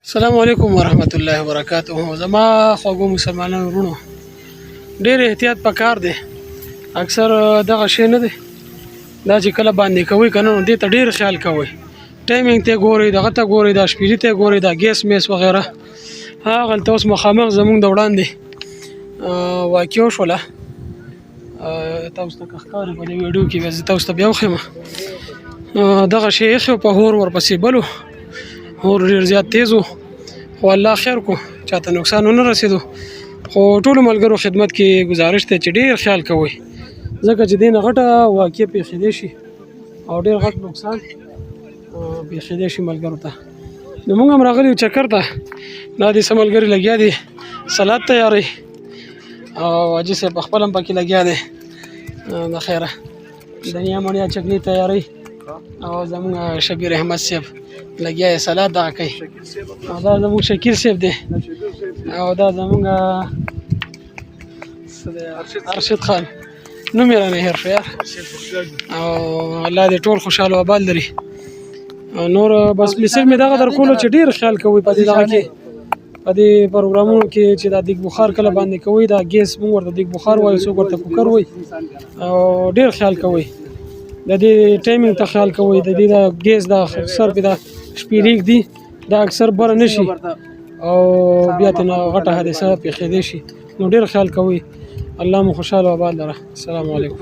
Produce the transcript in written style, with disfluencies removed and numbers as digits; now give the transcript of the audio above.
السلام علیکم ورحمت الله وبرکاته. زما خوږو مسلمانانو ورونو، ډېر احتیاط پکار دی. اکثر دغه شی نه دی دا چې کله باندې کوئ که نه، نو دې ته ډېر خیال کوئ. ټایمینګ ته ګورئ، دغه ته ګورئ، دا شپېلي ته ګورئ، دا ګیس میس وغیره. هغلته اوس مخامخ زمونږ د وړاندې واقع وشوله. تاسو ته که ښکاري په دې ویډیو کې بیا زه تاسو ته بیا وښیم. دغه شی ایښی په هور ورپسې بل و، اور ډېر زیات تیز و، خو الله خیر کو، چاته نقصان ونه رسېدو. خو ټولو ملګرو خدمت کې ګزارش دی چې ډېر خیال کوئ، ځکه چې دې نه غټه واقع پېښېدی شي او ډېر غټ نقصان پېښېدی شي ملګرو ته. نو موږ هم راغلي یو چکر ته. دا دې څه ملګري لګیا دي سلاد تیاروي او حاجي صاحب پخپله هم پکې لګیا دی. د خیره دنیا مڼیا چکني تیاروي او زموږ شبیر احمد صاحب لګیا یې سلاد دغه کوي. او دا زموږ شکیل صاحب دی او دا زموږ ارشد خان، نوم یې رانه هېر شو یار. او الله دې ټول خوشحاله و آباد لري. نور بس میسج مې دغه در کولو چې ډېر خیال کوئ په دې دغه کې، په دې پروګرامونو کې چې دا دیګ بخار کله باندې کوئ، دا ګیس موږ ورته دیګ بخار وایو، څوک ورته کوکر وایي. او ډېر خیال کوئ د دې ټایمینګ ته خیال کوئ. د دې دا ګیس دا سر پې دا شپېلېږ دي، دا اکثر بره نه شي او بیا ترې نه غټه حادثه پېښېدی شي. نو ډېر خیال کوئ. الله مو خوشحاله و آباد لره. السلام علیکم.